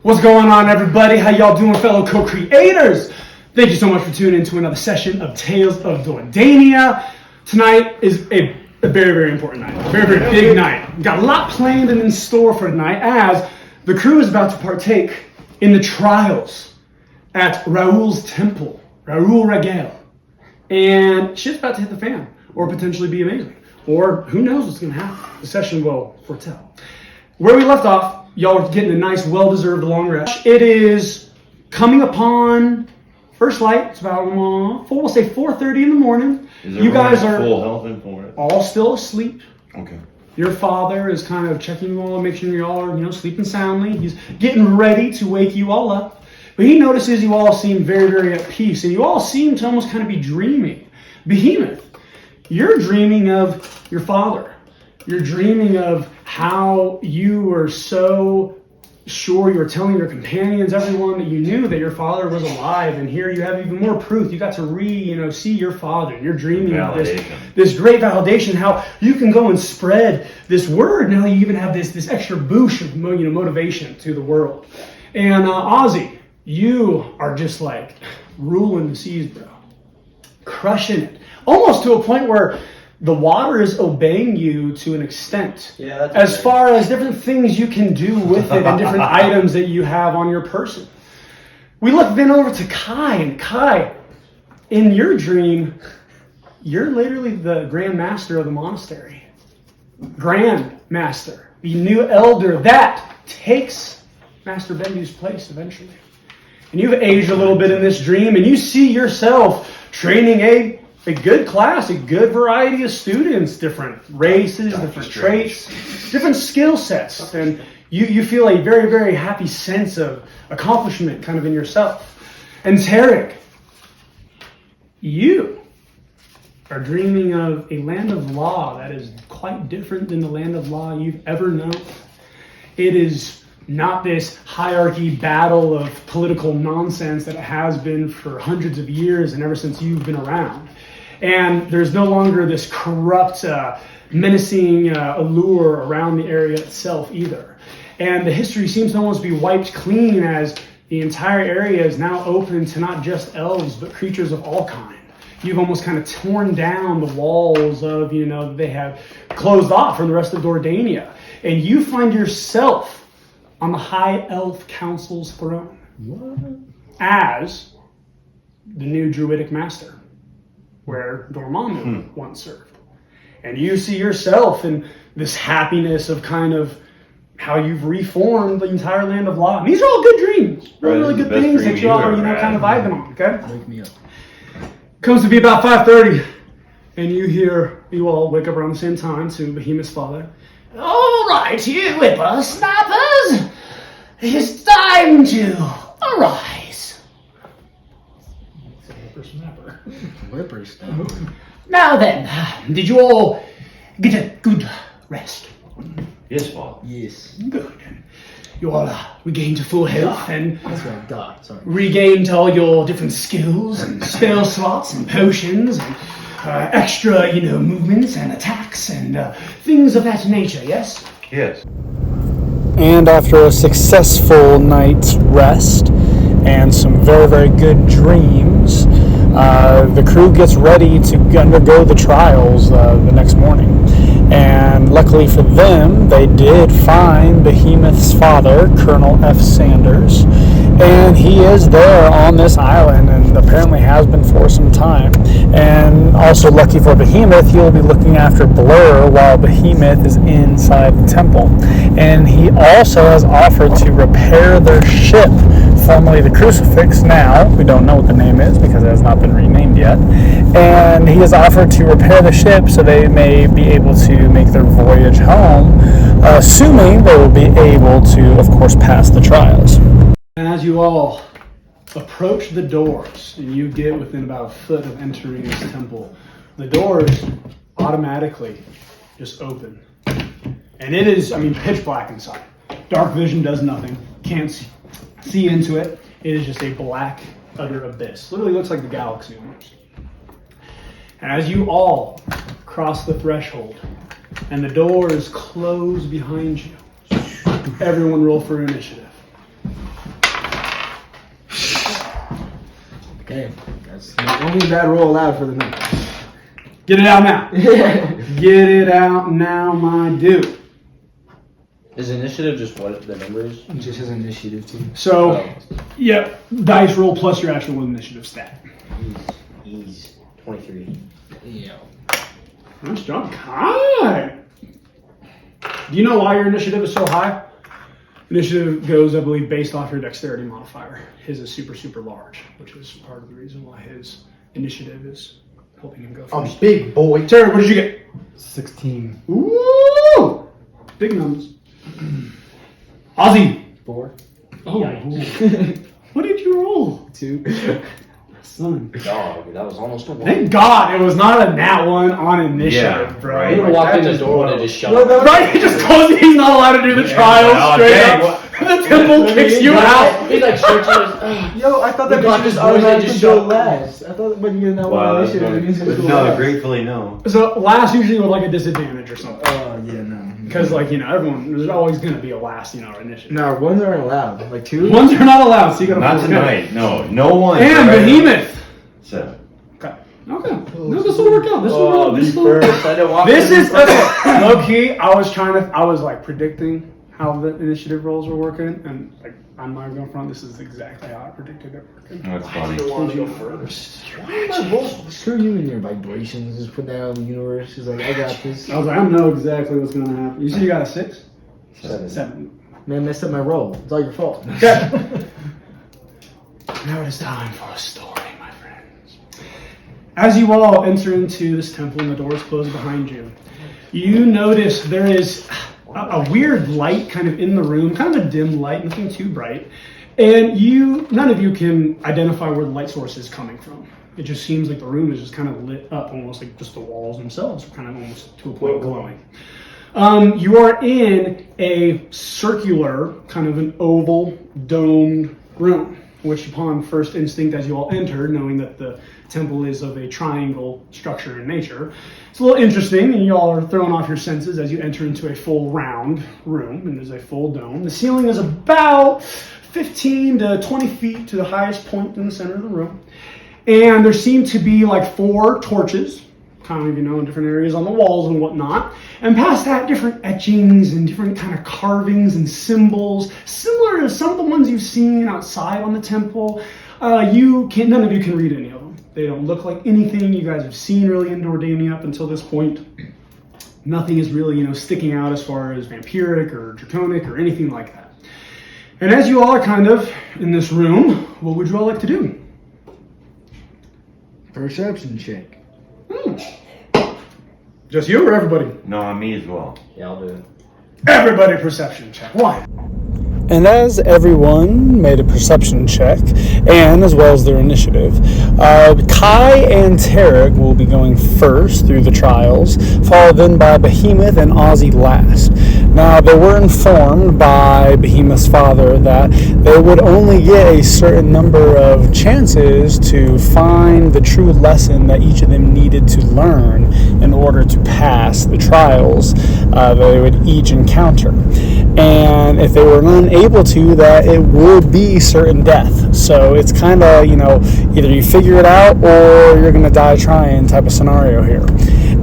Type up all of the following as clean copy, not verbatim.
What's going on, everybody? How y'all doing, fellow co-creators? Thank you so much for tuning in to another session of Tales of Dordania. Tonight is a very, very important night. A very, very big night. We've got a lot planned and in store for tonight as the crew is about to partake in the trials at Raguel's temple, Raguel. And shit's about to hit the fan, or potentially be amazing. Or who knows what's going to happen. The session will foretell. Where we left off, y'all are getting a nice, well-deserved long rest. It is coming upon first light. It's about, we'll say 4:30 in the morning. You guys are full health and for it? All still asleep. Okay. Your father is kind of checking you all, making sure you all are, sleeping soundly. He's getting ready to wake you all up. But he notices you all seem very, very at peace, and you all seem to almost kind of be dreaming. Behemoth, you're dreaming of your father. You're dreaming of how you were so sure you were telling your companions, everyone, that you knew that your father was alive. And here you have even more proof. You got to see your father. You're dreaming of this great validation, how you can go and spread this word. Now you even have this extra boost of motivation to the world. And Ozzy, you are just like ruling the seas, bro. Crushing it. Almost to a point where the water is obeying you to an extent. Yeah, as far as different things you can do with it and different items that you have on your person. We look then over to Kai, and Kai, in your dream, you're literally the Grand Master of the monastery. Grand Master, the new elder that takes Master Bendu's place eventually. And you've aged a little bit in this dream, and you see yourself training a good class, a good variety of students, different races, different traits, different skill sets. And you feel a very, very happy sense of accomplishment kind of in yourself. And Tarek, you are dreaming of a land of law that is quite different than the land of law you've ever known. It is not this hierarchy battle of political nonsense that it has been for hundreds of years and ever since you've been around. And there's no longer this corrupt, menacing allure around the area itself either. And the history seems to almost be wiped clean as the entire area is now open to not just elves, but creatures of all kind. You've almost kind of torn down the walls of, that they have closed off from the rest of Dordania. And you find yourself on the High Elf Council's throne. What? As the new Druidic Master, where Dormammu once served. And you see yourself in this happiness of kind of how you've reformed the entire land of law. And these are all good dreams. Really good things that y'all are, kind of vibing on, okay? Wake me up. Comes to be about 5:30, and you all wake up around the same time to Behemoth's father. All right, you whippersnappers, it's time to arise. Whippersnapper. Now then, did you all get a good rest? Yes, Father. Yes. Good. You all regained full health and That's right, sorry. regained all your different skills and spell slots and potions and extra, movements and attacks and things of that nature, yes? Yes. And after a successful night's rest and some very, very good dreams, the crew gets ready to undergo the trials the next morning. And luckily for them, they did find Behemoth's father, Colonel F. Sanders, and he is there on this island and apparently has been for some time. And also lucky for Behemoth, he'll be looking after Blur while Behemoth is inside the temple. And he also has offered to repair their ship, formerly the Crucifix. Now, we don't know what the name is because it has not been renamed yet. And he has offered to repair the ship so they may be able to make their voyage home, assuming they will be able to, of course, pass the trials. And as you all approach the doors and you get within about a foot of entering this temple, the doors automatically just open. And it is, pitch black inside. Dark vision does nothing. Can't see into it. It is just a black, utter abyss. Literally looks like the galaxy almost. And as you all cross the threshold and the doors close behind you, everyone roll for initiative. Okay, that's the only bad roll allowed for the night. Get it out now. Get it out now, my dude. Is initiative just what the number is? It just has initiative too. So, yeah, dice roll plus your actual initiative stat. Ease 23. Yeah. Nice job, Kai. Do you know why your initiative is so high? Initiative goes, I believe, based off your dexterity modifier. His is super, super large, which is part of the reason why his initiative is helping him go first. Big boy. Terry, what did you get? 16. Ooh! Big numbers. Ozzy. 4. Oh, what did you roll? 2. Son. Dog, that was almost a 1. Thank God it was not a nat one on initiative, Yeah, bro. right. You would have walked in the door and it just shut up. Right, he just told me he's not allowed to do the trial straight up. The temple kicks you out. He's like searching his. Yo, I thought that got was this just voice that automatically just go shut- last. I thought when you get that one initiative, it means it's no, last. gratefully no. So last usually with like a disadvantage or something. Oh, yeah, no. Because like, everyone, there's always going to be a last, initiative. No, ones aren't allowed. Like 2? Ones are not allowed, so you got to Not tonight. No one. And Behemoth. So. Okay. No, this will work out. This will work out. This will First, I didn't walk This in is okay. Low key. I was like predicting how the initiative rolls were working, and like I'm not going front. This is exactly how I predicted it working. That's funny. want to go first. Why am I rolling? Screw you and your vibrations. Just put that out in the universe. She's like, I got this. I was like, I know exactly what's going to happen. You said you got a 6? 7. Man, messed up my roll. It's all your fault. Okay. Now it is time for a story, my friends. As you all enter into this temple and the doors close behind you, you notice there is a weird light kind of in the room, kind of a dim light, nothing too bright. And none of you can identify where the light source is coming from. It just seems like the room is just kind of lit up, almost like just the walls themselves are kind of almost to a point glowing. You are in a circular, kind of an oval, domed room, which upon first instinct as you all enter, knowing that the temple is of a triangle structure in nature, it's a little interesting, and you all are thrown off your senses as you enter into a full round room, and there's a full dome. The ceiling is about 15 to 20 feet to the highest point in the center of the room, and there seem to be like 4 torches, kind of, in different areas on the walls and whatnot. And past that, different etchings and different kind of carvings and symbols, similar to some of the ones you've seen outside on the temple. None of you can read any of them. They don't look like anything you guys have seen really in Dordania up until this point. Nothing is really, sticking out as far as vampiric or draconic or anything like that. And as you all are kind of in this room, what would you all like to do? Perception check. Just you or everybody? No, me as well. Yeah, I'll do it. Everybody perception check. Why? And as everyone made a perception check, and as well as their initiative, Kai and Tarek will be going first through the trials, followed then by Behemoth and Ozzy last. Now, they were informed by Behemoth's father that they would only get a certain number of chances to find the true lesson that each of them needed to learn in order to pass the trials that they would each encounter. And if they were unable to, that it would be certain death. So it's kind of, either you figure it out or you're going to die trying type of scenario here.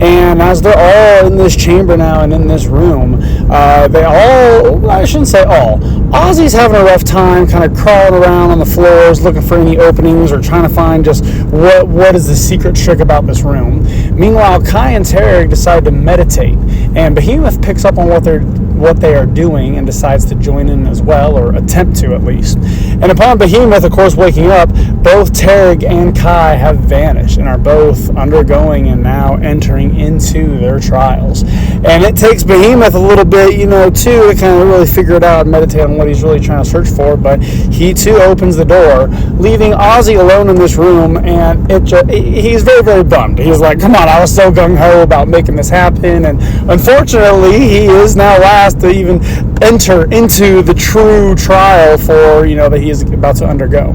And as they're all in this chamber now and in this room, I shouldn't say all, Ozzy's having a rough time kind of crawling around on the floors looking for any openings or trying to find just what is the secret trick about this room. Meanwhile, Kai and Tarek decide to meditate, and Behemoth picks up on what they are doing and decides to join in as well, or attempt to at least. And upon Behemoth, of course, waking up, both Tarek and Kai have vanished and are both undergoing and now entering into their trials. And it takes Behemoth a little bit, too, to kind of really figure it out and meditate on what he's really trying to search for, but he too opens the door, leaving Ozzy alone in this room, and he's very, very bummed. He's like, come on, I was so gung-ho about making this happen, and unfortunately, he is now last to even enter into the true trial for, that he is about to undergo.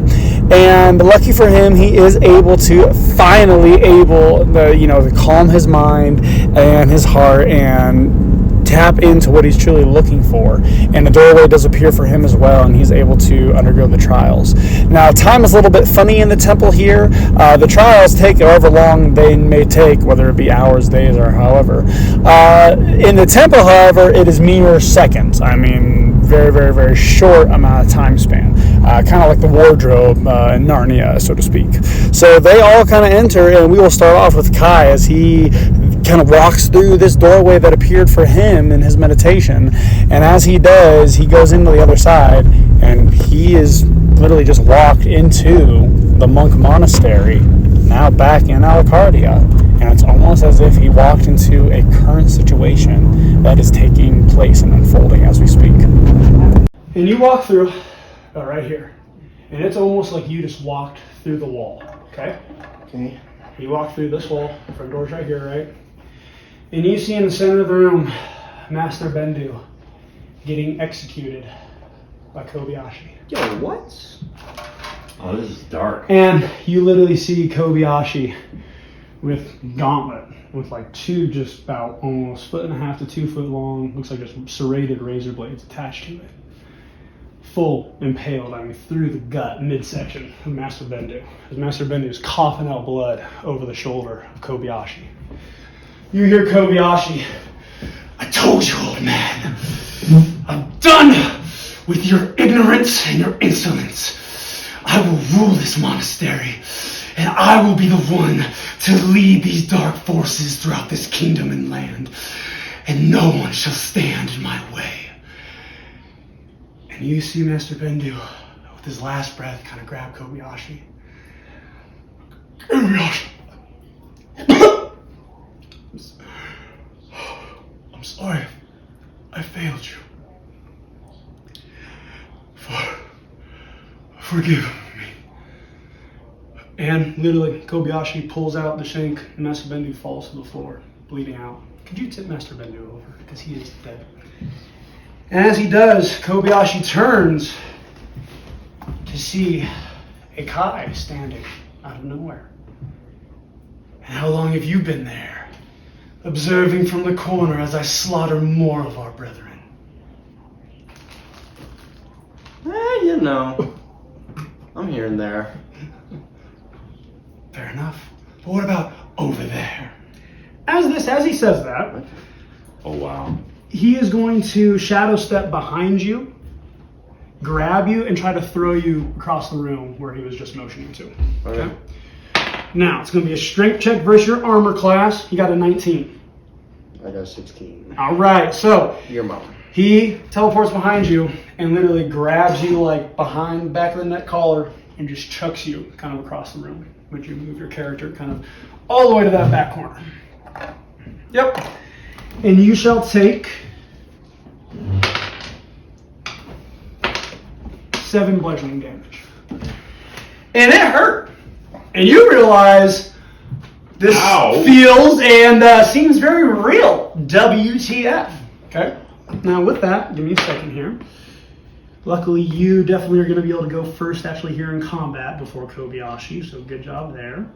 And lucky for him, he is finally able to calm his mind and his heart and tap into what he's truly looking for. And the doorway does appear for him as well, and he's able to undergo the trials. Now, time is a little bit funny in the temple here. The trials take however long they may take, whether it be hours, days, or however. In the temple, however, it is mere seconds. I mean, very, very, very short amount of time span. Kind of like the wardrobe in Narnia, so to speak. So they all kind of enter, and we will start off with Kai as he kind of walks through this doorway that appeared for him in his meditation. And as he does, he goes into the other side, and he is literally just walked into the monk monastery, now back in Alacardia. And it's almost as if he walked into a current situation that is taking place and unfolding as we speak. And you walk through right here. And it's almost like you just walked through the wall. Okay? Okay. You walk through this wall. The front door's right here, right? And you see in the center of the room Master Bendu getting executed by Kobayashi. Yo, what? Oh, this is dark. And you literally see Kobayashi with gauntlet, with like two just about almost 1.5 to 2 foot long, looks like just serrated razor blades attached to it. Full impaled, I mean, through the gut, midsection of Master Bendu. As Master Bendu is coughing out blood over the shoulder of Kobayashi. You hear Kobayashi, "I told you, old man, I'm done with your ignorance and your insolence. I will rule this monastery, and I will be the one to lead these dark forces throughout this kingdom and land, and no one shall stand in my way." And you see Master Bendu, with his last breath, kind of grab Kobayashi. Kobayashi! I'm sorry. I failed you. Forgive me. And literally, Kobayashi pulls out the shank, and Master Bendu falls to the floor, bleeding out. Could you tip Master Bendu over? Because he is dead. And as he does, Kobayashi turns to see a Kai standing out of nowhere. And how long have you been there, observing from the corner as I slaughter more of our brethren? You know, I'm here and there. Fair enough. But what about over there? As he says that, Oh, wow. he is going to shadow step behind you, grab you, and try to throw you across the room where he was just motioning to. Okay. Now, it's going to be a strength check versus your armor class. You got a 19. I got 16. All right, so Your mom. he teleports behind you and literally grabs you like behind the back of the neck collar and just chucks you kind of across the room. Would you move your character kind of all the way to that back corner? Yep. And you shall take 7 bludgeoning damage. And it hurt. And you realize this Ow. feels and seems very real. WTF. Okay? Now with that, give me a second here. Luckily, you definitely are going to be able to go first actually here in combat before Kobayashi, so good job there.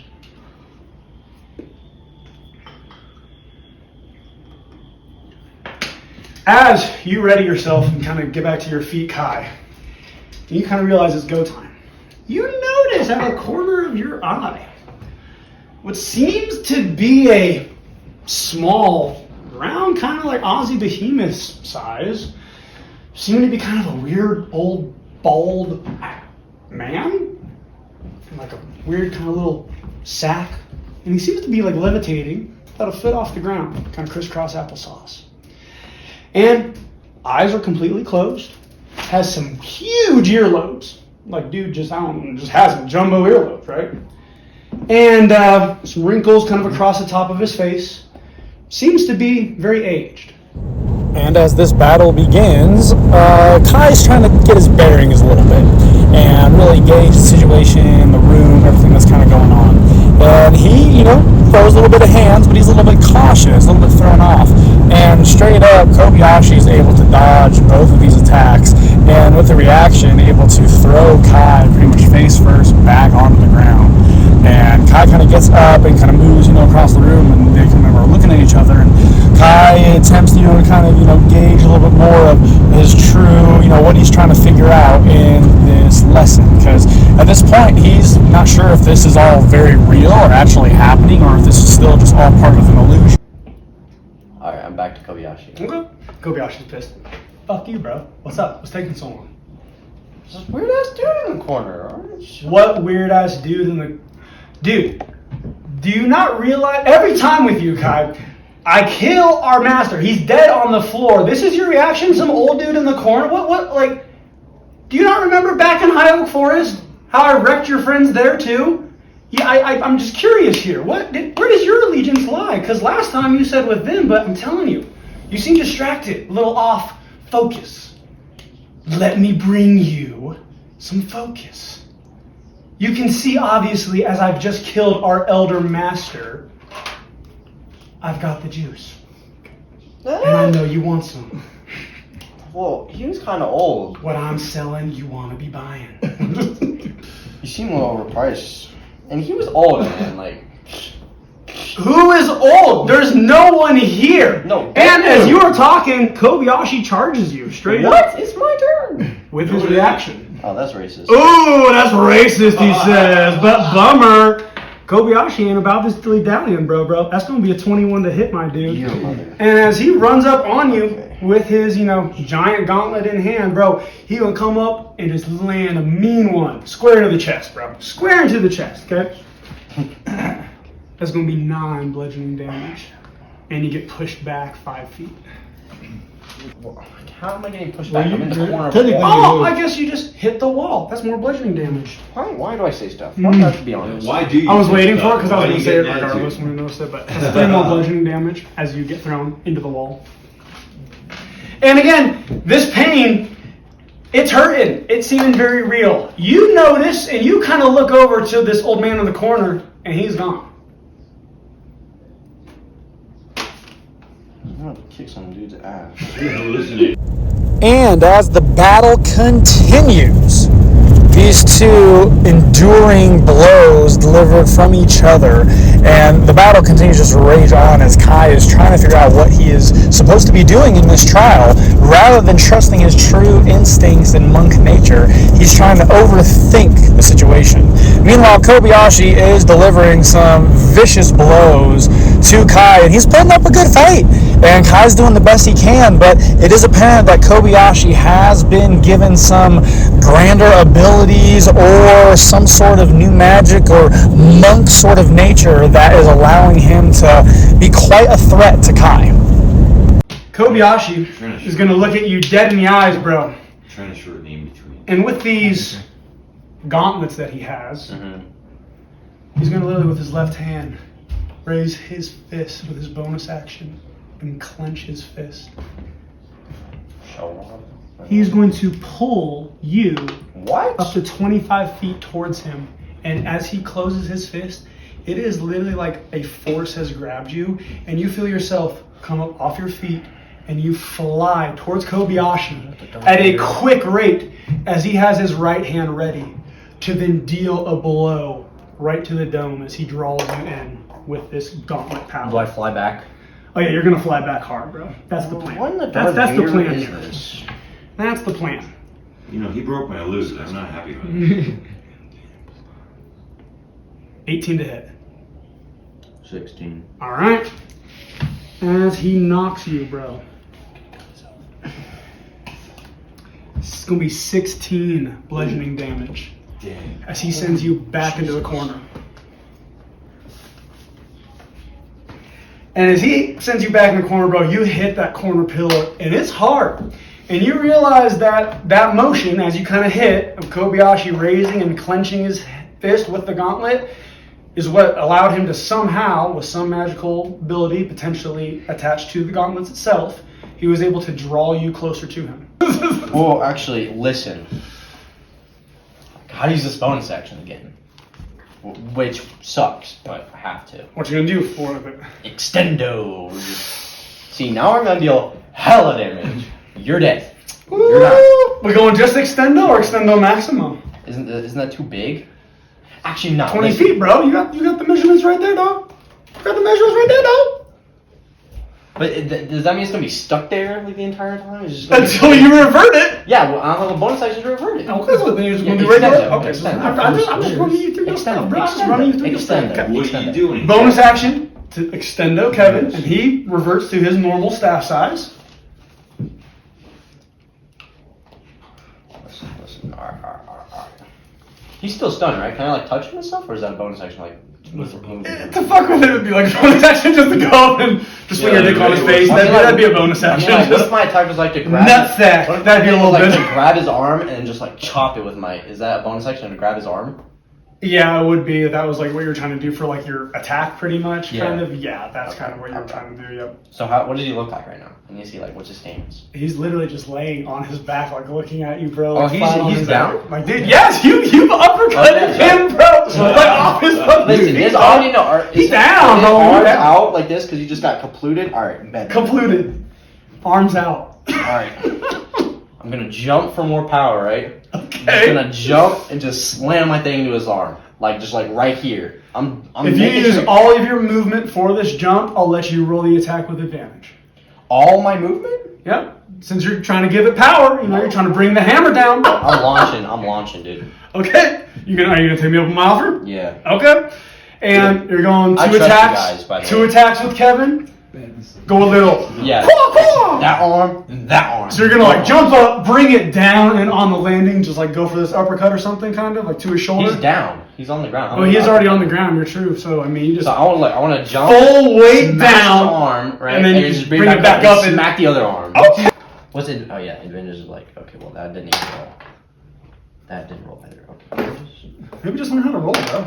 As you ready yourself and kind of get back to your feet, Kai, you kind of realize it's go time. You notice out of the corner of your eye what seems to be a small, round, kind of like Aussie behemoth size, seeming to be kind of a weird, old, bald man, like a weird kind of little sack, and he seems to be like levitating about a foot off the ground, kind of crisscross applesauce. And eyes are completely closed, has some huge earlobes, like dude just has some jumbo earlobes, right? And some wrinkles kind of across the top of his face. Seems to be very aged. And as this battle begins, Kai's trying to get his bearings a little bit and really gauge the situation, the room, everything that's kind of going on. And he, throws a little bit of hands, but he's a little bit cautious, a little bit thrown off. And straight up, Kobayashi is able to dodge both of these attacks, and with the reaction, able to throw Kai pretty much face first back onto the ground. And Kai kind of gets up and kind of moves, across the room, and they can remember looking at each other, and Kai attempts to kind of gauge a little bit more of his true what he's trying to figure out in this lesson, because at this point he's not sure if this is all very real or actually happening, or if this is still just all part of an illusion. Alright, I'm back to Kobayashi. Okay. Kobayashi's pissed. Fuck you, bro. What's up? What's taking so long? This weird ass dude in the corner. What weird ass dude in the... Dude, do you not realize... Every time with you, Kai, I kill our master. He's dead on the floor. This is your reaction? Some old dude in the corner? What, like... Do you not remember back in High Oak Forest? How I wrecked your friends there, too? Yeah, I'm just curious here. Where does your allegiance lie? Because last time you said with them, but I'm telling you, you seem distracted, a little off focus. Let me bring you some focus. You can see, obviously, as I've just killed our elder master, I've got the juice. And I know you want some. Well, he was kind of old. What I'm selling, you want to be buying. You seem a little overpriced. And he was old, man, like... Who is old? There's no one here. No. And as you are talking, Kobayashi charges you straight up. What? It's my turn. With his reaction. Oh, that's racist. Ooh, that's racist, he says. But bummer. Kobayashi ain't about this dilly-dallying, bro. That's going to be a 21 to hit, my dude. Your mother. And as he runs up on you with his, giant gauntlet in hand, bro, he will come up and just land a mean one. Square into the chest, bro. Square into the chest, okay? That's going to be 9 bludgeoning damage. And you get pushed back 5 feet. How am I getting pushed back? Well, I'm in the corner of the technically- wall. Oh, I guess you just hit the wall. That's more bludgeoning damage. Why do I say stuff? Why do I have to be honest? Why do you? I was say waiting stuff? for it because I was Why going do to you say it get an regardless attitude? when I noticed it, but that's 3 more bludgeoning damage as you get thrown into the wall. And again, this pain, it's hurting. It's seeming very real. You notice and you kind of look over to this old man in the corner and he's gone. I'm gonna kick some dude's ass. Hallucinating. And as the battle continues, these two enduring blows delivered from each other, and the battle continues just to rage on as Kai is trying to figure out what he is supposed to be doing in this trial. Rather than trusting his true instincts and monk nature, he's trying to overthink the situation. Meanwhile, Kobayashi is delivering some vicious blows to Kai, and he's putting up a good fight. And Kai's doing the best he can, but it is apparent that Kobayashi has been given some grander abilities or some sort of new magic or monk sort of nature that is allowing him to be quite a threat to Kai. Kobayashi is going to look at you dead in the eyes, bro. Trying to shorten the in between. And with these gauntlets that he has, Mm-hmm. he's going to literally with his left hand raise his fist with his bonus action and clench his fist. Show off. He's going to pull you What? up to 25 feet towards him. And as he closes his fist, it is literally like a force has grabbed you, and you feel yourself come up off your feet, and you fly towards Kobayashi at a quick rate as he has his right hand ready to then deal a blow right to the dome as he draws you in with this gauntlet power. Do I fly back? Oh yeah, you're gonna fly back hard, bro. That's the plan. What in the That's Darth the Vader plan is here. this? That's the plan. You know, he broke my illusion. I'm not happy about it. 18 to hit. 16. All right. As he knocks you, bro. It's gonna be 16 bludgeoning damage Dang. as he sends you back into the corner. And as he sends you back in the corner, bro, you hit that corner pillar, and it's hard. And you realize that that motion, as you kind of hit, of Kobayashi raising and clenching his fist with the gauntlet, is what allowed him to somehow, with some magical ability potentially attached to the gauntlets itself, he was able to draw you closer to him. Well, actually, listen. How to use this bonus action again? Which sucks, but I have to. What you gonna do for it? Extendo. See, now I'm gonna deal hella damage. You're dead. You're not. We going just extendo or extendo maximum? Isn't that too big? Actually, no. 20 listen. feet, bro. You got the measurements right there, dog. You got the measurements right there, dog. But does that mean it's gonna be stuck there like the entire time? It's just gonna Until you revert it. Yeah, well, I don't have a bonus action to revert it. Okay, so then you're just Yeah, going to be extend regular. it, Okay, so extend it. I'm just running you through your stuff, bro. I'm just running you through your stuff. Extend it. Okay. What are you doing? Bonus action to extendo Kevin, and he reverts to his normal staff size. Listen. Alright. He's still stunned, right? Can I like touch him and stuff, or is that a bonus action like with To fuck with it would be like a bonus action just to go up and just swing your dick on his face. That'd be a bonus I mean, action. like, what if my attack was like to grab Nutsack. What if That'd be a my little thing was, bit. like to grab his arm and then just like chop it with my? Is that a bonus action to grab his arm? Yeah, it would be. That was like what you're trying to do for like your attack, pretty much. Yeah. Kind of. Yeah, that's Okay, kind of what you're okay. trying to do. Yep. So what does he look like right now? Can you see like what's his stance? He's literally just laying on his back, like looking at you, bro. Oh, Like, he's- flat on he's his down? back. Like, dude, yes, you uppercutted Oh, him, bro. Like off his fucking Listen, feet, his dog. arm, you know, He's down, his bro. arms Down. out like this because you just got completed. All right, bet. Completed. Arms out. All right. I'm gonna jump for more power, right? I'm just Okay. gonna jump and just slam my thing into his arm, like right here. I'm If you making use sure- all of your movement for this jump, I'll let you roll the attack with advantage. all my movement. Yep. Since you're trying to give it power, you know, you're trying to bring the hammer down. I'm launching, dude. Okay. Are you gonna take me up on my offer? Yeah. Okay. And you're going I two trust you attacks. guys, by the Two way. attacks with Kevin. Go a little. Yeah. Caw. That arm, that arm. So you're gonna like jump up, bring it down, and on the landing, just like go for this uppercut or something, kind of like to his shoulder. He's down. He's on the ground. Oh, he is already on the ground. You're true. So I mean, you just So I want to jump. full weight smash down, the arm, right? and then you just bring it back up and and smack the other arm. Okay. What's it? Oh yeah, advantage is like okay. Well, that didn't even roll. That didn't roll either. Okay. Maybe just learn how to roll, bro.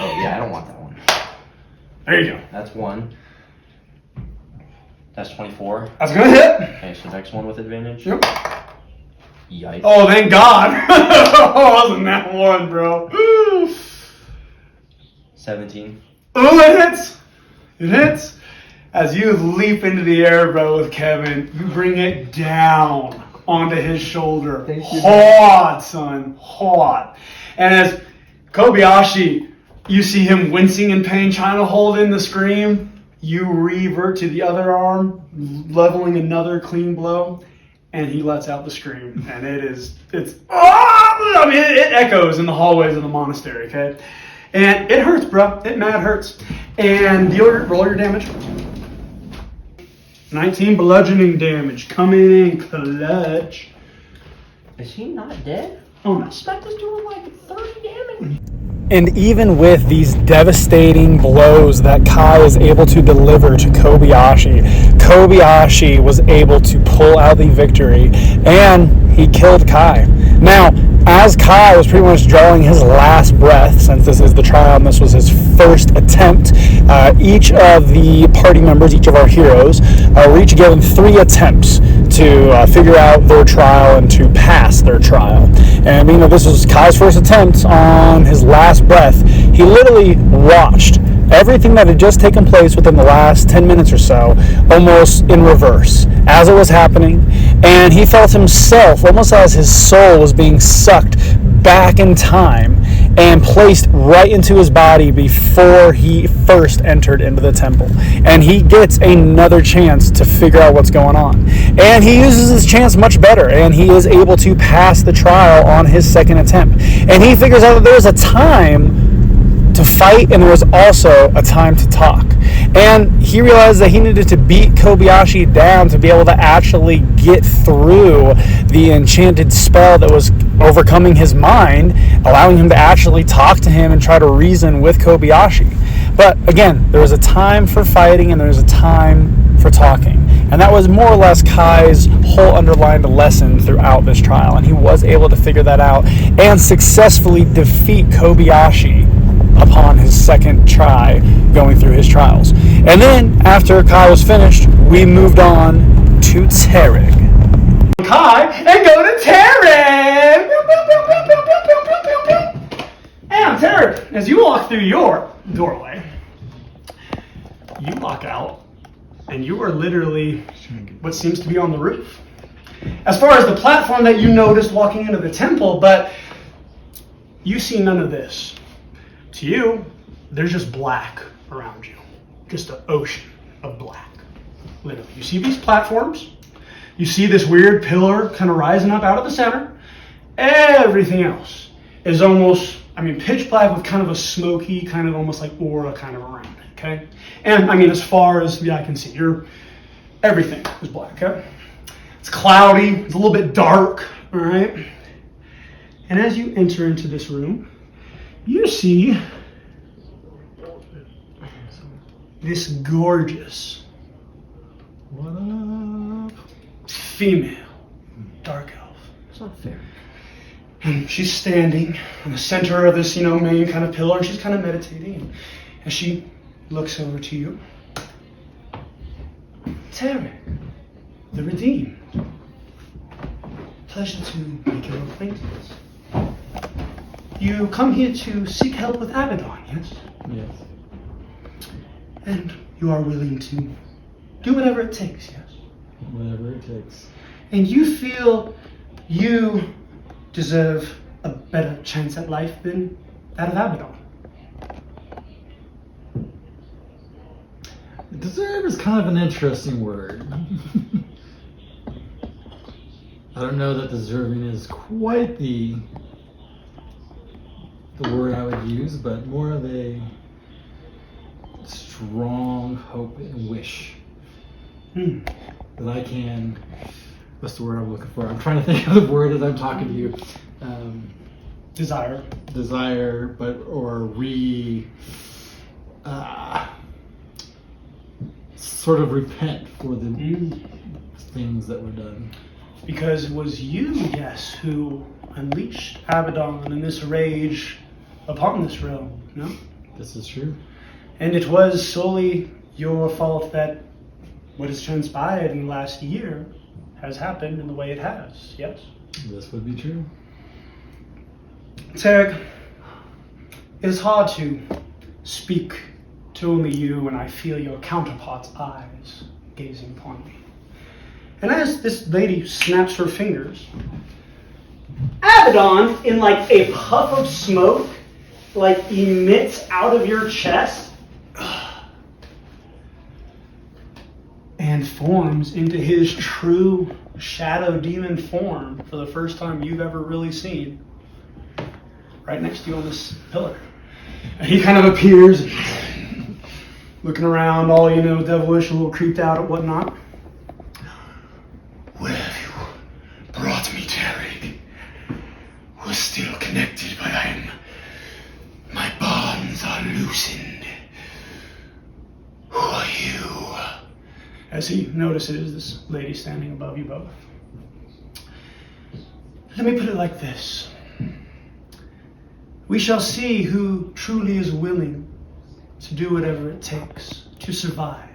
Oh yeah, I don't want that one. There you go. That's one. That's 24. That's gonna hit. Okay, so next one with advantage. Yep. Yikes. Oh, thank God. Oh, wasn't that one, bro? Ooh. 17. Oh, it hits. It hits. As you leap into the air, bro, with Kevin, you bring it down onto his shoulder. Thank you. Hard, son. Hard. And as Kobayashi, you see him wincing in pain, trying to hold in the scream. You revert to the other arm, leveling another clean blow, and he lets out the scream. And it's it echoes in the hallways of the monastery, okay? And it hurts, bro. It mad hurts. And roll your damage. 19 bludgeoning damage coming in clutch. Is he not dead? Oh no. I expect this doing like 30 damage. And even with these devastating blows that Kai is able to deliver to Kobayashi was able to pull out the victory, and he killed Kai. Now, as Kai was pretty much drawing his last breath, since this is the trial and this was his first attempt, each of the party members, each of our heroes, were each given 3 attempts to figure out their trial and to pass their trial. And being that this was Kai's first attempt on his last breath, he literally watched everything that had just taken place within the last 10 minutes or so, almost in reverse, as it was happening. And he felt himself, almost as his soul was being sucked back in time and placed right into his body before he first entered into the temple. And he gets another chance to figure out what's going on. And he uses his chance much better, and he is able to pass the trial on his second attempt. And he figures out that there was a time to fight, and there was also a time to talk. And he realized that he needed to beat Kobayashi down to be able to actually get through the enchanted spell that was overcoming his mind, allowing him to actually talk to him and try to reason with Kobayashi. But again, there was a time for fighting and there was a time for talking. And that was more or less Kai's whole underlined lesson throughout this trial. And he was able to figure that out and successfully defeat Kobayashi upon his second try going through his trials. And then, after Kai was finished, we moved on to Tarek. Kai and go to Tarek! And Tarek, as you walk through your doorway, you walk out, and you are literally what seems to be on the roof. As far as the platform that you noticed walking into the temple, but you see none of this. To you, there's just black around you. Just an ocean of black. literally. You see these platforms, you see this weird pillar kind of rising up out of the center. Everything else is almost, pitch black with kind of a smoky, kind of almost like aura kind of around it, okay? And as far as the eye can see, everything is black, okay? It's cloudy, it's a little bit dark, all right? And as you enter into this room, you see this gorgeous female dark elf. It's not fair. And she's standing in the center of this, main kind of pillar, and she's kind of meditating. And she looks over to you. Tarek, the Redeemed. Pleasure to make your acquaintance. You come here to seek help with Abaddon, yes? Yes. And you are willing to do whatever it takes, yes? Whatever it takes. And you feel you deserve a better chance at life than that of Abaddon. Deserve is kind of an interesting word. I don't know that deserving is quite the word I would use, but more of a strong hope and wish that I can. What's the word I'm looking for? I'm trying to think of the word as I'm talking to you. Desire. Desire, sort of repent for the things that were done. Because it was you, yes, who unleashed Abaddon and this rage upon this realm, no? This is true. And it was solely your fault that what has transpired in the last year has happened in the way it has, yes? This would be true. Tarek, it is hard to speak to only you when I feel your counterpart's eyes gazing upon me. And as this lady snaps her fingers, Abaddon, in like a puff of smoke, emits out of your chest and forms into his true shadow demon form for the first time you've ever really seen. Right next to you on this pillar. And he kind of appears, looking around, all, devilish, a little creeped out and whatnot. Where have you brought me, Tarek? We're still connected, but my bonds are loosened. Who are you? As he notices this lady standing above you both. Let me put it like this. We shall see who truly is willing to do whatever it takes to survive.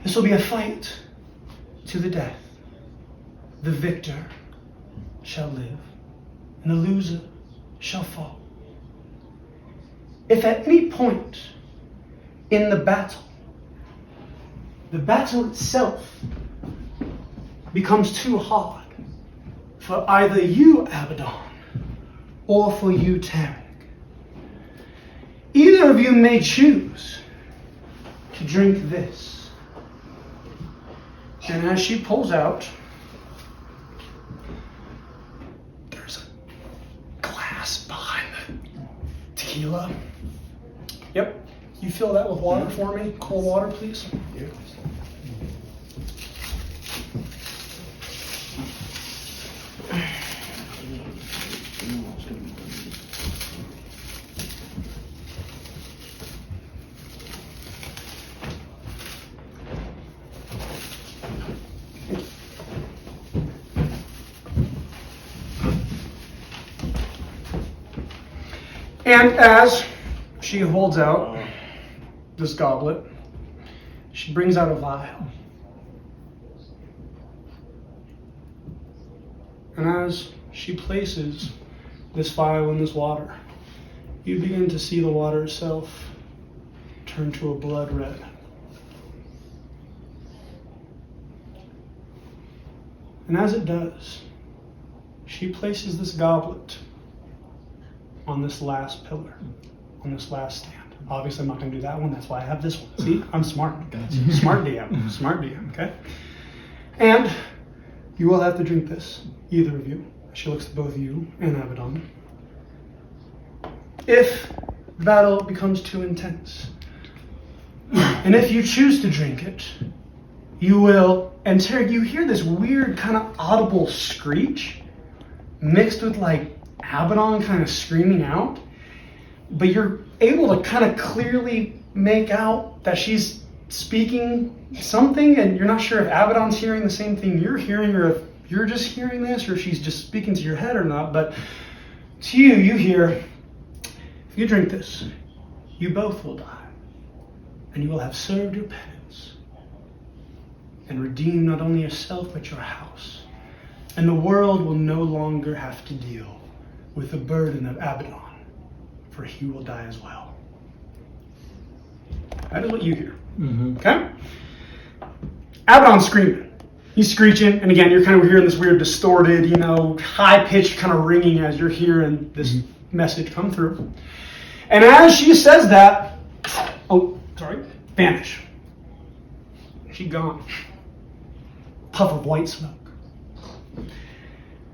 This will be a fight to the death. The victor shall live, and the loser shall fall. If at any point in the battle itself becomes too hard for either you, Abaddon, or for you, Tarek, either of you may choose to drink this. And as she pulls out, there's a glass behind the tequila. Yep. You fill that with water for me? Cold water, please. Yeah. And as she holds out this goblet, she brings out a vial. And as she places this vial in this water, you begin to see the water itself turn to a blood red. And as it does, she places this goblet on this last pillar, on this last stand. Obviously, I'm not going to do that one. That's why I have this one. See, I'm smart. Gotcha. Smart DM. Smart DM, okay? And you will have to drink this, either of you. She looks at both you and Abaddon. If the battle becomes too intense, and if you choose to drink it, you will, and Tarek, you hear this weird kind of audible screech mixed with like Abaddon kind of screaming out, but you're able to kind of clearly make out that she's speaking something, and you're not sure if Abaddon's hearing the same thing you're hearing, or if you're just hearing this, or if she's just speaking to your head or not. But to you, you hear, if you drink this, you both will die, and you will have served your penance, and redeemed not only yourself, but your house. And the world will no longer have to deal with the burden of Abaddon, for he will die as well. That is what you hear. Mm-hmm. Okay? Abaddon's screaming. He's screeching, and again, you're kind of hearing this weird, distorted, high-pitched kind of ringing as you're hearing this message come through. And as she says that, vanish. She's gone. Puff of white smoke.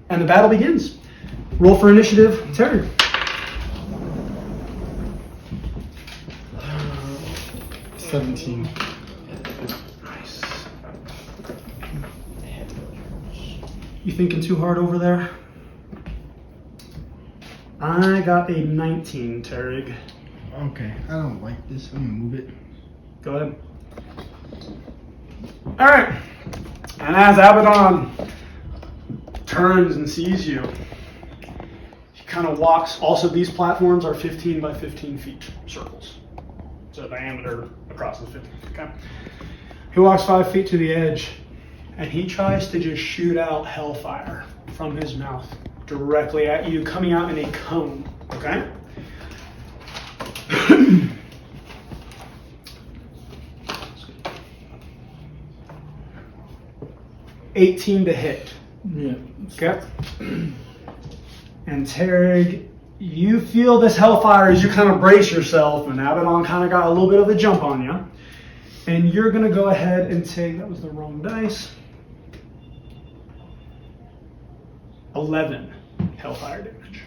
And the battle begins. Roll for initiative, Terry. Uh, 17. Nice. You thinking too hard over there? I got a 19, Tarek. Okay, I don't like this. I'm gonna move it. Go ahead. All right. And as Abaddon turns and sees you, he kind of walks. Also, these platforms are 15 by 15 feet circles. So diameter across the 15 feet. Okay. He walks 5 feet to the edge, and he tries to just shoot out hellfire from his mouth directly at you, coming out in a cone. Okay. 18 to hit. Yeah. Okay. And Tarek, you feel this hellfire as you kind of brace yourself, and Abaddon kind of got a little bit of a jump on you. And you're going to go ahead and take, that was the wrong dice, 11 hellfire damage.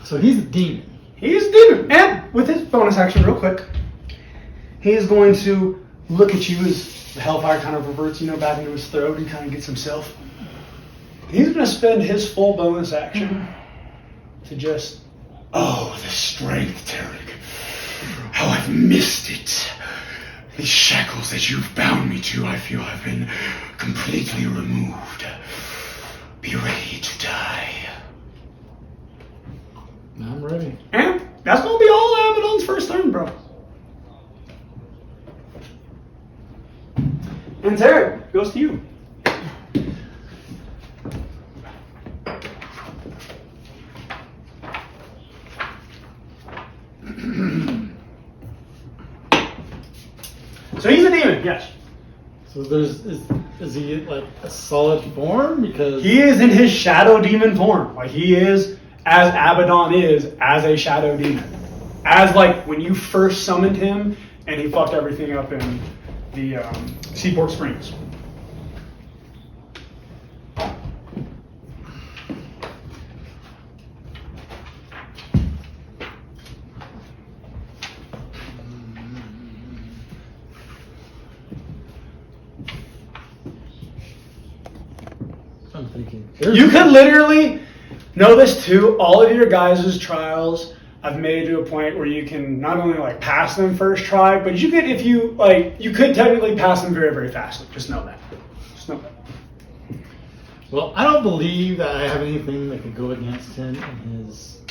So he's a demon. He's a demon. And with his bonus action, real quick, he is going to look at you as the hellfire kind of reverts, back into his throat and kind of gets himself. He's going to spend his full bonus action to just, Oh, the strength, Tarek. How I've missed it. These shackles that you've bound me to, I feel have been completely removed. Be ready to die. I'm ready. and that's going to be all Abaddon's first turn, bro. And Tarek, goes to you. So he's a demon, yes. So is he like a solid form? Because He is in his shadow demon form. Like he is as Abaddon is as a shadow demon. As like when you first summoned him and he fucked everything up in the Seaport Springs. I'm thinking. You could literally know this too. All of your guys' trials I've made to a point where you can not only like pass them first try, but you could, if you like, you could technically pass them very, very fastly. Just know that. Just know that. Well, I don't believe that I have anything that could go against him in his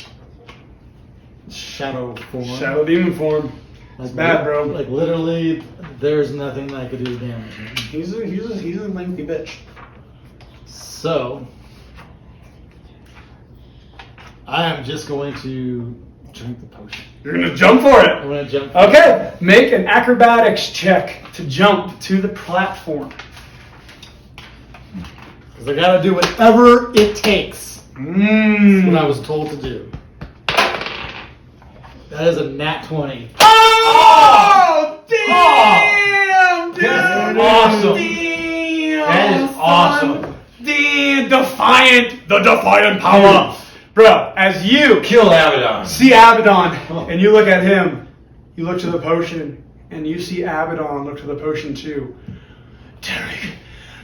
shadow form. Shadow demon form. Like, bad, bro. Like literally, there's nothing that I could do to damage him. He's a lengthy bitch. So I am just going to drink the potion. You're going to jump for I'm it. gonna jump. Okay, make an acrobatics check to jump to the platform. Because I gotta do whatever it takes. That's what I Mmm. was told to do. That is a nat 20. Oh, damn, dude. That's awesome. Damn, That is son. awesome. Damn, the defiant power. Bro, as you Kill Abaddon. see Abaddon and you look at him, you look to the potion, and you see Abaddon look to the potion too. Derek,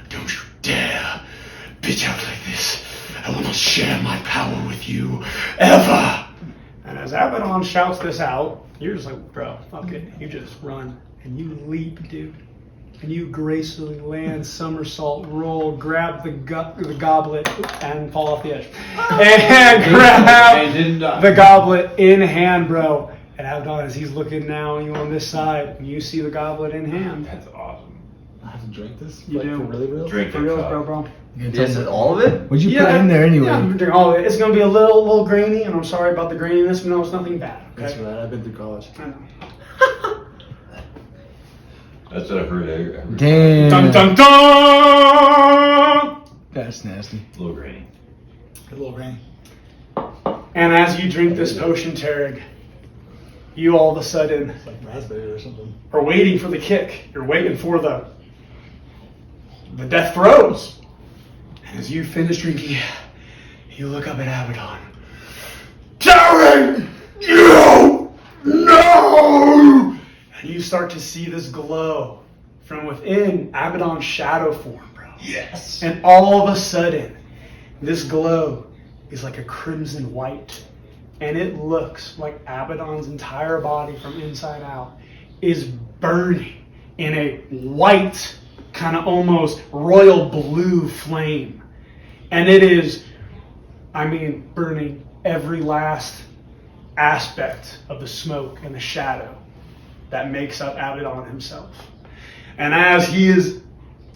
don't you dare bitch out like this. I will not share my power with you, ever. And as Abaddon shouts this out, you're just like, bro, fuck it. You just run and you leap, dude. And you gracefully land, somersault, roll, grab the goblet, and fall off the edge. And grab didn't die. the goblet in hand, bro. And Abaddon, as he's looking now, you on this side, and you see the goblet in hand. That's awesome. I have to drink this? You like, do. for really real? Drink For the real, cup. bro. Is it all of it? What'd you put in there anyway? Yeah, I'm drinking all of it. It's gonna be a little grainy, and I'm sorry about the graininess. No, it's nothing bad. That's Okay. right. I've been through college. I know. That's what I've heard. Every Damn. Dun dun dun! That's nasty. A little grainy. A little rain. And as you drink this potion, Tarek, you all of a sudden It's like raspberry or something. are waiting for the kick. You're waiting for the death throes. And as you finish drinking, you look up at Abaddon. Derek, you! No! And you start to see this glow from within Abaddon's shadow form, bro. Yes. And all of a sudden, this glow is like a crimson white. And it looks like Abaddon's entire body from inside out is burning in a white, kind of almost royal blue flame. And it is, burning every last aspect of the smoke and the shadow that makes up Abaddon himself. And as he is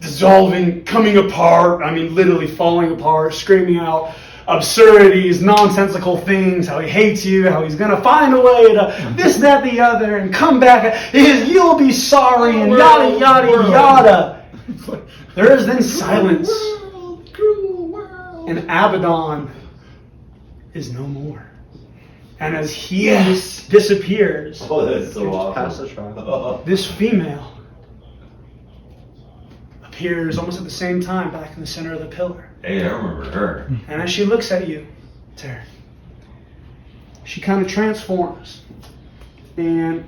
dissolving, coming apart, literally falling apart, screaming out absurdities, nonsensical things, how he hates you, how he's gonna find a way to this, that, the other, and come back, you'll be sorry, and yada, yada, yada. There is then silence, and Abaddon is no more. And as he disappears, Oh, that's so awesome. this female appears almost at the same time back in the center of the pillar. Hey, I remember her. And as she looks at you, Tarek, she kind of transforms. And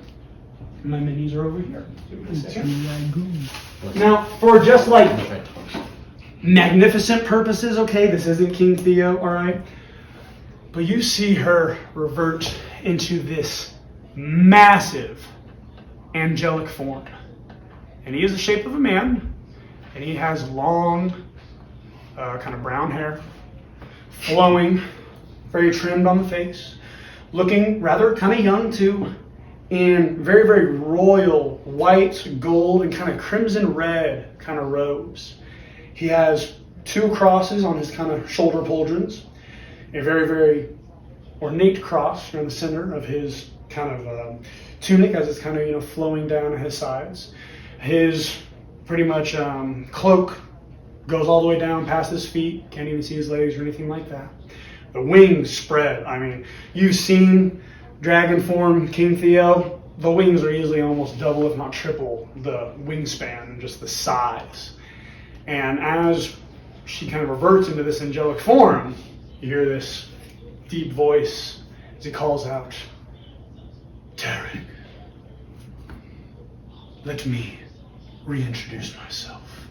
my minis are over here. Give me a second. Now, for just like magnificent purposes, okay, this isn't King Theo, all right? But you see her revert into this massive angelic form. And he is the shape of a man, and he has long, kind of brown hair, flowing, very trimmed on the face, looking rather kind of young too, in very, very royal white, gold, and kind of crimson red kind of robes. He has 2 crosses on his kind of shoulder pauldrons, a very, very ornate cross in the center of his kind of tunic as it's kind of, flowing down his sides. His pretty much cloak goes all the way down past his feet. Can't even see his legs or anything like that. The wings spread. You've seen dragon form King Theo. The wings are easily almost double, if not triple, the wingspan and just the size. And as she kind of reverts into this angelic form, you hear this deep voice as he calls out, Tarek, let me reintroduce myself.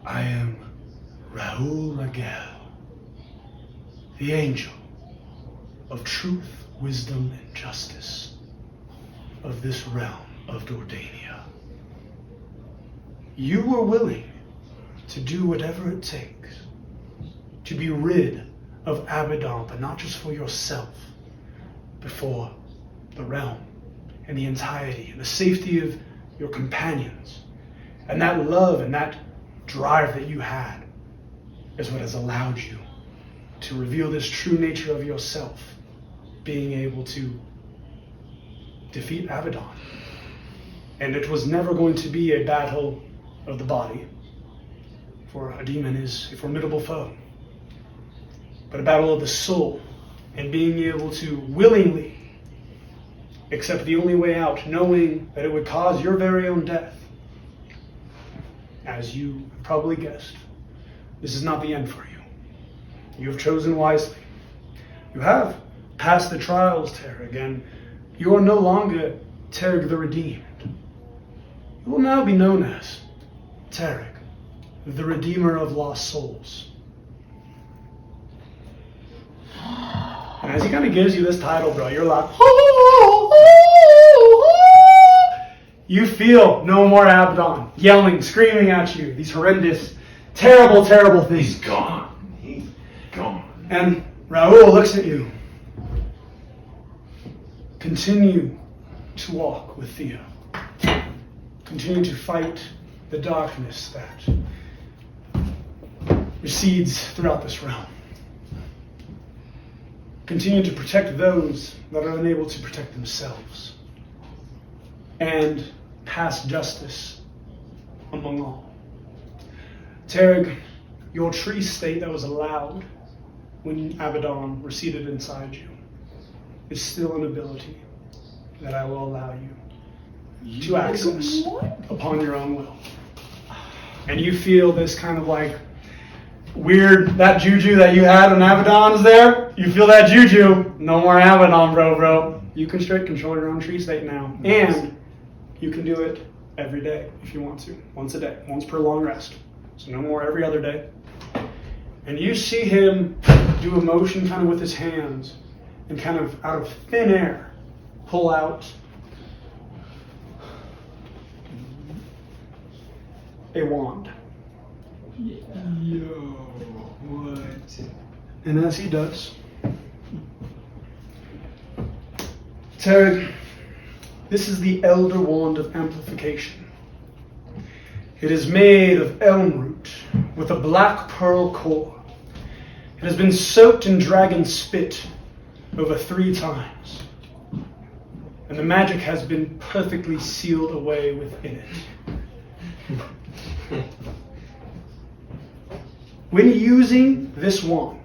I am Raguel, the angel of truth, wisdom, and justice of this realm of Dordania. You were willing to do whatever it takes to be rid of Abaddon, but not just for yourself, but for the realm and the entirety and the safety of your companions. And that love and that drive that you had is what has allowed you to reveal this true nature of yourself being able to defeat Abaddon. And it was never going to be a battle of the body, for a demon is a formidable foe, but a battle of the soul, and being able to willingly accept the only way out, knowing that it would cause your very own death. As you probably guessed, this is not the end for you. You have chosen wisely. You have passed the trials, Tereg, and you are no longer Tereg the Redeemed. You will now be known as Tereg, the Redeemer of Lost Souls. And as he kind of gives you this title, bro, you're like, you feel no more Abaddon yelling, screaming at you, these horrendous, terrible, terrible things. He's gone. He's gone. And Raguel looks at you. Continue to walk with Theo. Continue to fight the darkness that recedes throughout this realm. Continue to protect those that are unable to protect themselves. And pass justice among all. Tereg, your tree state that was allowed when Abaddon receded inside you is still an ability that I will allow you to access upon your own will. And you feel this kind of like weird, that juju that you had when Abaddon was there, you feel that juju. No more Abaddon, bro. You can straight control your own tree state now. And you can do it every day if you want to. Once a day, once per long rest. So no more every other day. And you see him do a motion kind of with his hands and kind of out of thin air pull out a wand. Yo, what? And as he does, Tereg, this is the Elder Wand of Amplification. It is made of elm root with a black pearl core. It has been soaked in dragon spit over 3 times. And the magic has been perfectly sealed away within it. When using this wand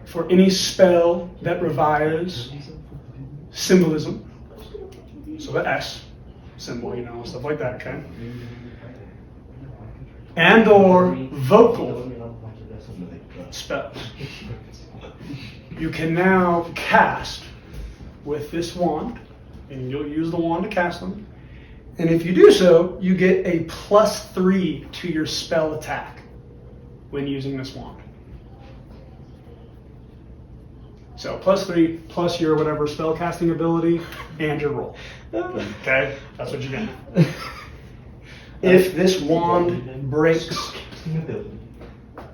for any spell that requires symbolism, so the S symbol, stuff like that, okay? And or vocal spells. You can now cast with this wand, and you'll use the wand to cast them. And if you do so, you get a +3 to your spell attack when using this wand. So +3 plus your whatever spell casting ability and your roll. Okay, that's what you get. If this wand breaks,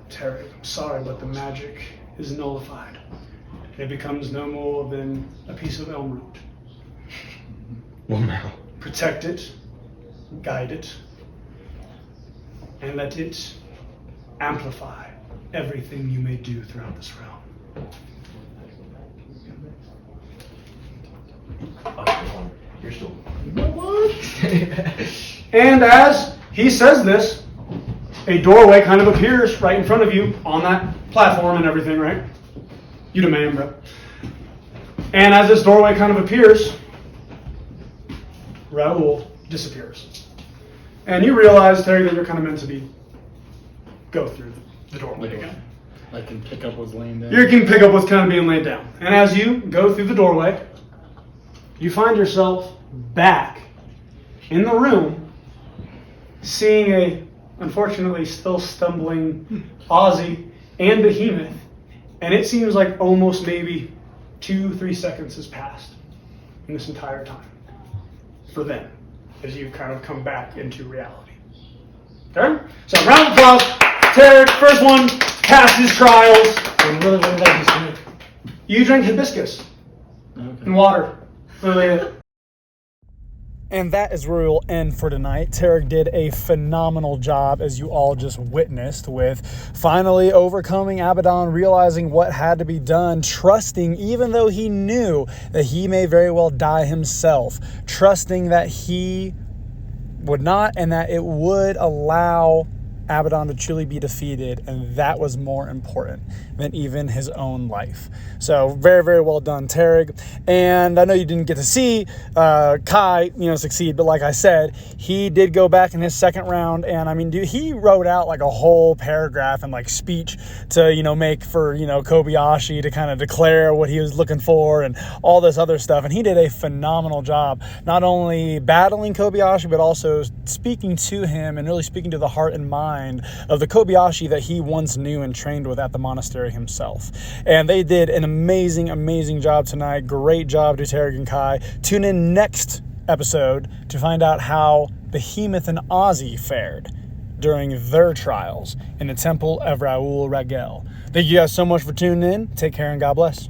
Tereg, I'm sorry, but the magic is nullified. It becomes no more than a piece of elm root. Well, now. Protect it, guide it, and let it amplify everything you may do throughout this realm. You're still. And as he says this, a doorway kind of appears right in front of you on that platform and everything, right? You demand, bro. And as this doorway kind of appears, Raguel disappears. And you realize, Terry, that you're kind of meant to go through the doorway again. I can pick up what's laying down. You can pick up what's kind of being laid down. And as you go through the doorway, you find yourself back in the room, seeing a, unfortunately, still stumbling Ozzy and Behemoth. And it seems like almost maybe 2-3 seconds has passed in this entire time for them as you kind of come back into reality. Okay? So round of applause. Tereg, first one, passed his trials. And what did I just drink? You drank hibiscus Okay. and water. Literally it. And that is where we will end for tonight. Tarek did a phenomenal job, as you all just witnessed, with finally overcoming Abaddon, realizing what had to be done, trusting, even though he knew that he may very well die himself, trusting that he would not, and that it would allow Abaddon to truly be defeated, and that was more important than even his own life. So very, very well done, Tarek. And I know you didn't get to see Kai, succeed, but like I said, he did go back in his second round, and I mean, dude, he wrote out like a whole paragraph and like speech to make for Kobayashi to kind of declare what he was looking for and all this other stuff. And he did a phenomenal job, not only battling Kobayashi, but also speaking to him and really speaking to the heart and mind of the Kobayashi that he once knew and trained with at the monastery himself. And they did an amazing, amazing job tonight. Great job to Tarek and Kai. Tune in next episode to find out how Behemoth and Ozzy fared during their trials in the Temple of Raguel. Thank you guys so much for tuning in. Take care and God bless.